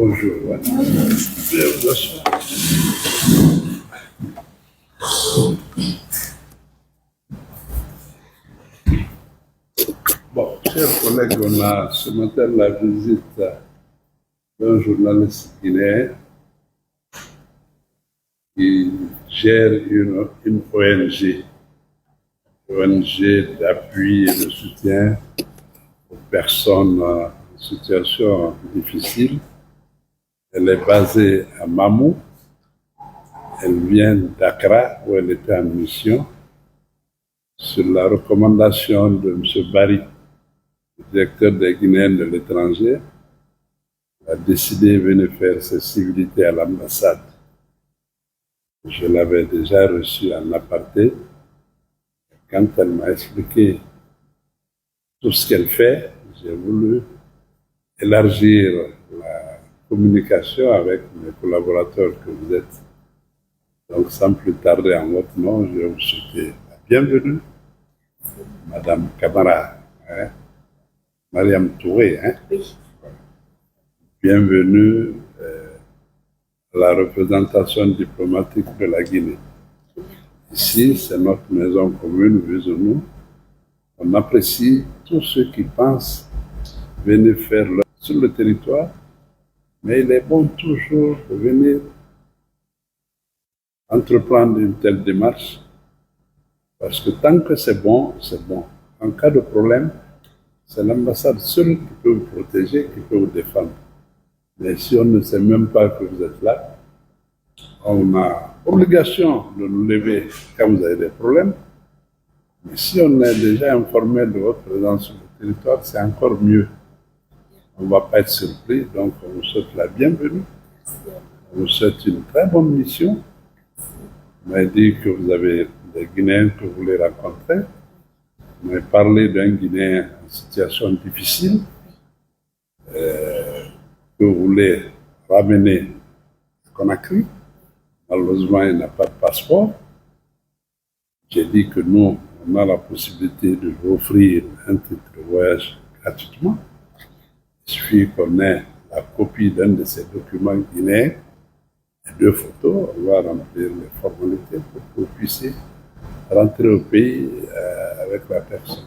Bonjour. Ouais. Bienvenue. Bon, chers collègues, on a ce matin la visite d'un journaliste guinéen qui gère une ONG d'appui et de soutien aux personnes en situation difficile. Elle est basée à Mamou. Elle vient d'Accra, où elle était en mission, sur la recommandation de M. Barry, le directeur des Guinéens de l'étranger, a décidé de venir faire ses civilités à l'ambassade. Je l'avais déjà reçue en aparté. Quand elle m'a expliqué tout ce qu'elle fait, j'ai voulu élargir la communication avec mes collaborateurs que vous êtes. Donc, sans plus tarder en votre nom, je vais vous souhaiter la bienvenue, Madame Camara, Mariam Touré. Oui. Bienvenue à la représentation diplomatique de la Guinée. Ici, c'est notre maison commune, nous. On apprécie tous ceux qui pensent venir faire sur le territoire, mais il est bon toujours de venir entreprendre une telle démarche, parce que tant que c'est bon, c'est bon. En cas de problème, c'est l'ambassade seule qui peut vous protéger, qui peut vous défendre. Mais si on ne sait même pas que vous êtes là, on a obligation de nous lever quand vous avez des problèmes. Mais si on est déjà informé de votre présence sur le territoire, c'est encore mieux. On ne va pas être surpris, donc on vous souhaite la bienvenue. On vous souhaite une très bonne mission. On m'a dit que vous avez des Guinéens que vous voulez rencontrer. On m'a parlé d'un Guinéen en situation difficile que vous voulez ramener à Conakry. Malheureusement, il n'a pas de passeport. J'ai dit que nous, on a la possibilité de vous offrir un titre de voyage gratuitement. Il suffit qu'on ait la copie d'un de ces documents guinéens et 2 photos. On va remplir les formalités pour que vous puissiez rentrer au pays avec la personne.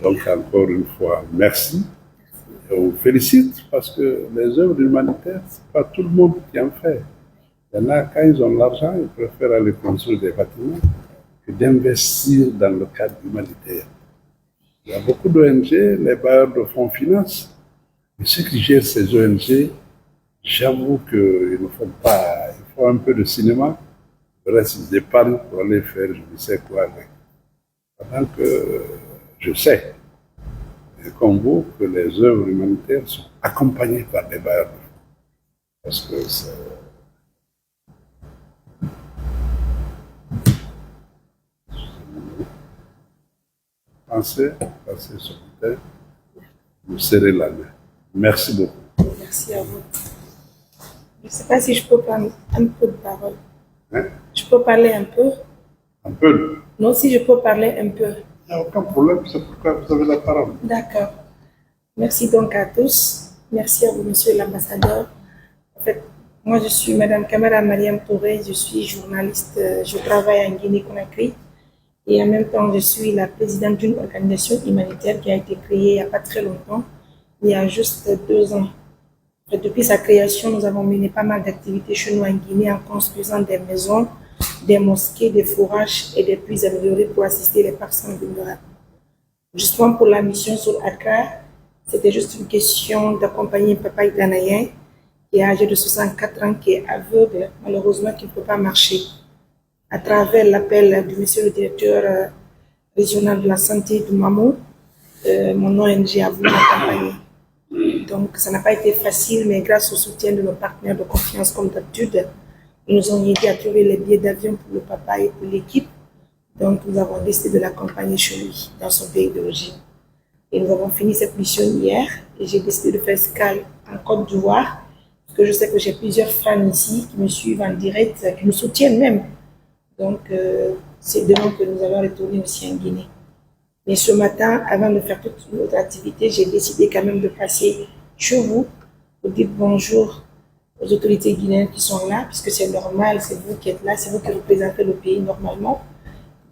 Donc, encore une fois, merci. Et on vous félicite parce que les œuvres humanitaires, ce n'est pas tout le monde qui en fait. Il y en a, quand ils ont l'argent, ils préfèrent aller construire des bâtiments que d'investir dans le cadre humanitaire. Il y a beaucoup d'ONG, les bailleurs de fonds financent, mais ceux qui gèrent ces ONG, j'avoue qu'ils ne font pas, il faut un peu de cinéma, le reste ils épargnent pour aller faire je ne sais quoi avec. Pendant que je sais, comme vous, que les œuvres humanitaires sont accompagnées par des bailleurs de fonds. Parce que c'est... Pensez sur le terre, vous serrez la main. Merci beaucoup. Merci à vous. Je ne sais pas si je peux prendre un peu de parole. Je peux parler un peu? Un peu? Non, si je peux parler un peu. Il n'y a aucun problème, c'est pourquoi vous avez la parole. D'accord. Merci donc à tous. Merci à vous, monsieur l'ambassadeur. En fait, moi, je suis Madame Camara Mariam Touré, je suis journaliste, je travaille en Guinée-Conakry. Et en même temps, je suis la présidente d'une organisation humanitaire qui a été créée il n'y a pas très longtemps, il y a juste 2 ans. Depuis sa création, nous avons mené pas mal d'activités chez nous en Guinée en construisant des maisons, des mosquées, des fourrages et des puits améliorés pour assister les personnes vulnérables. Justement pour la mission sur Accra, c'était juste une question d'accompagner un papa ghanéen qui est âgé de 64 ans, qui est aveugle, malheureusement qui ne peut pas marcher. À travers l'appel du monsieur le directeur régional de la santé de Mamou, mon ONG a voulu l'accompagner. Donc ça n'a pas été facile, mais grâce au soutien de nos partenaires de confiance comme d'habitude, ils nous ont aidé à trouver les billets d'avion pour le papa et pour l'équipe. Donc nous avons décidé de l'accompagner chez lui, dans son pays d'origine. Et nous avons fini cette mission hier et j'ai décidé de faire escale en Côte d'Ivoire, parce que je sais que j'ai plusieurs fans ici qui me suivent en direct, qui nous soutiennent même. Donc, c'est demain que nous allons retourner aussi en Guinée. Mais ce matin, avant de faire toute notre activité, j'ai décidé quand même de passer chez vous vous dites bonjour aux autorités guinéennes qui sont là, puisque c'est normal, c'est vous qui êtes là, c'est vous qui représentez le pays normalement.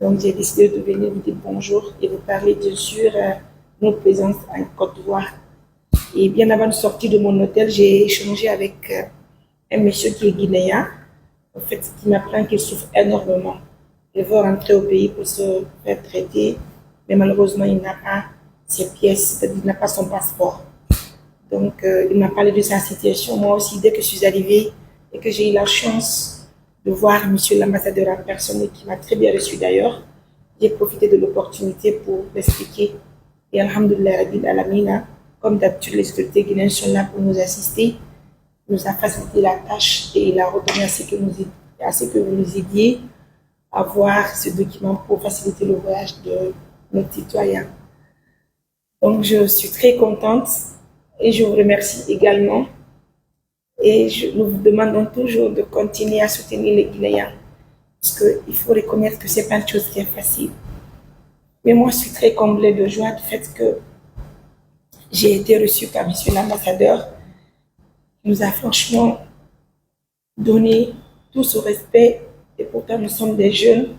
Donc j'ai décidé de venir vous dire bonjour et vous parler bien sûr de notre présence en Côte d'Ivoire. Et bien avant de sortir de mon hôtel, j'ai échangé avec un monsieur qui est guinéen, en fait, qui m'apprend qu'il souffre énormément. Il veut rentrer au pays pour se faire traiter, mais malheureusement, il n'a pas ses pièces, c'est-à-dire qu'il n'a pas son passeport. Donc, il m'a parlé de sa situation. Moi aussi, dès que je suis arrivée et que j'ai eu la chance de voir monsieur l'ambassadeur en personne, qui m'a très bien reçu d'ailleurs, j'ai profité de l'opportunité pour l'expliquer. Et alhamdoulilah, Rabbil Alamina, comme d'habitude, les autorités guinéennes sont là pour nous assister. Il nous a facilité la tâche et il a retenu à ce que vous nous aidiez à voir ce document pour faciliter le voyage de nos citoyens. Donc, je suis très contente et je vous remercie également. Et nous vous demandons toujours de continuer à soutenir les Guinéens parce qu'il faut reconnaître que ce n'est pas une chose qui est facile. Mais moi, je suis très comblée de joie du fait que j'ai été reçue par monsieur l'ambassadeur qui nous a franchement donné tout ce respect. Et pourtant, nous sommes des jeunes,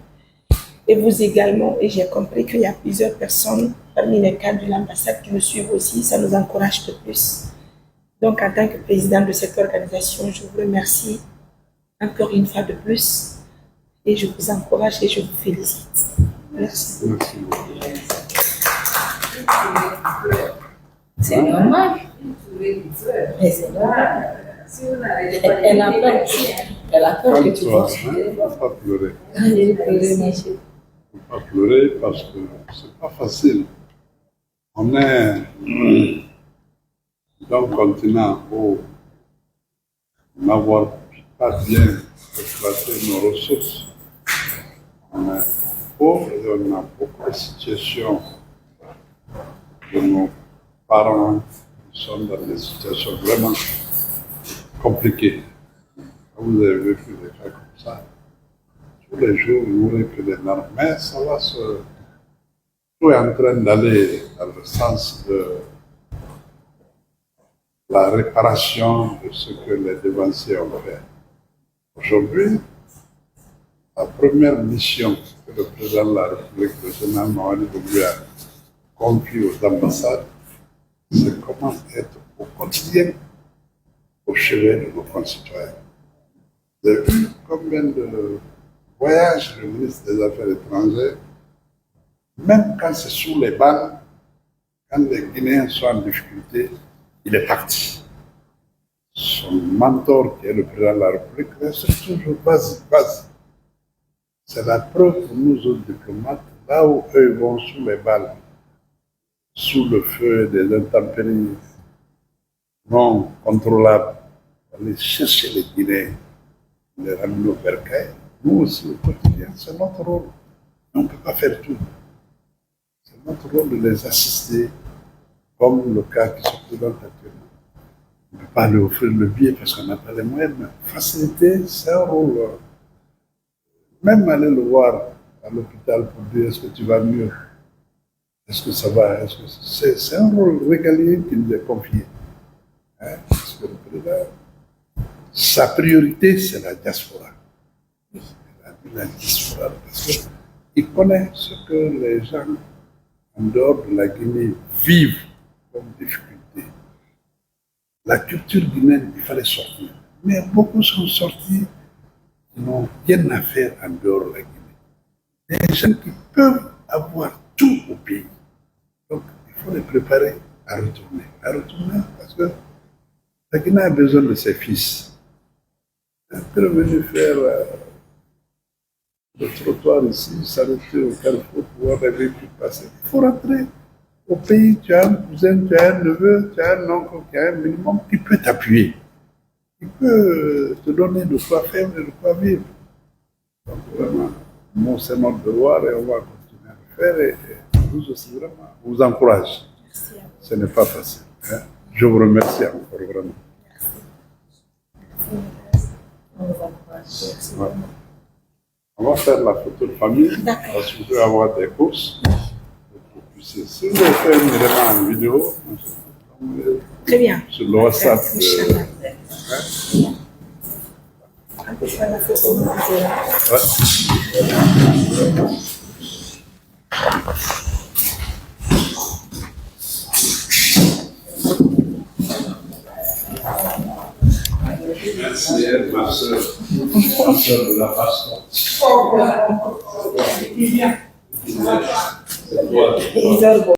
et vous également. Et j'ai compris qu'il y a plusieurs personnes parmi les cadres de l'ambassade qui nous suivent aussi. Ça nous encourage de plus. Donc, en tant que président de cette organisation, je vous remercie encore une fois de plus. Et je vous encourage et je vous félicite. Merci. Merci beaucoup. C'est normal. Mais c'est normal. Elle a peur. Elle a peur que tu vois. Il ne faut pas pleurer. Allez, pleurer, ma chérie. Il ne faut pas pleurer parce que ce n'est pas facile. On est dans un continent où n'avoir pas bien exploité nos ressources. On est pauvre et on a beaucoup de situations de nos parents qui sont dans des situations vraiment compliquées. Vous avez vécu des cas comme ça. Tous les jours, vous voulez que des normes. Mais ça va se. Tout est en train d'aller dans le sens de la réparation de ce que les devanciers ont fait. Aujourd'hui, la première mission que le président de la République, le général Mamadi Doumbouya, a confiée aux ambassades, c'est comment être au quotidien au chevet de nos concitoyens. Vous avez vu combien de voyages le ministre des Affaires étrangères, même quand c'est sous les balles, quand les Guinéens sont en difficulté, il est parti. Son mentor, qui est le président de la République, reste toujours vas-y. C'est la preuve pour nous autres diplomates, là où eux vont sous les balles, sous le feu des intempéries non contrôlables, aller chercher les Guinéens, les ramener au bercail. Nous aussi, au quotidien, c'est notre rôle. On ne peut pas faire tout. C'est notre rôle de les assister, comme le cas qui se présente actuellement. On ne peut pas leur offrir le billet parce qu'on n'a pas les moyens, mais faciliter, c'est un rôle. Même aller le voir à l'hôpital pour dire est-ce que tu vas mieux, est-ce que ça va, c'est un rôle régalien qui nous est confié. Hein? Parce que le président, sa priorité, c'est la diaspora. La diaspora, parce qu'il connaît ce que les gens en dehors de la Guinée vivent comme difficulté. La culture guinéenne, il fallait sortir. Mais beaucoup sont sortis, qui n'ont rien à faire en dehors de la Guinée. Des gens qui peuvent avoir tout au pays. Donc, il faut les préparer à retourner. À retourner parce que la Guinée a besoin de ses fils. Un peu venu faire le trottoir ici, s'arrêter au carrefour pour voir les véhicules passer. Il faut rentrer au pays, tu as un cousin, tu as un neveu, tu as un oncle qui a un minimum qui peut t'appuyer. Qui peut te donner de quoi faire et de quoi vivre. Donc vraiment, nous c'est notre devoir et on va continuer à le faire et nous aussi vraiment, on vous encourage. Ce n'est pas facile. Hein? Je vous remercie encore vraiment. On vous encourage. Ouais. On va faire la photo de famille parce que vous pouvez avoir des courses. Si vous voulez faire un élément en vidéo, Très bien. Sur le WhatsApp. Inch'Allah. Un peu sur la photo, Merci, ma soeur de la passion. Ils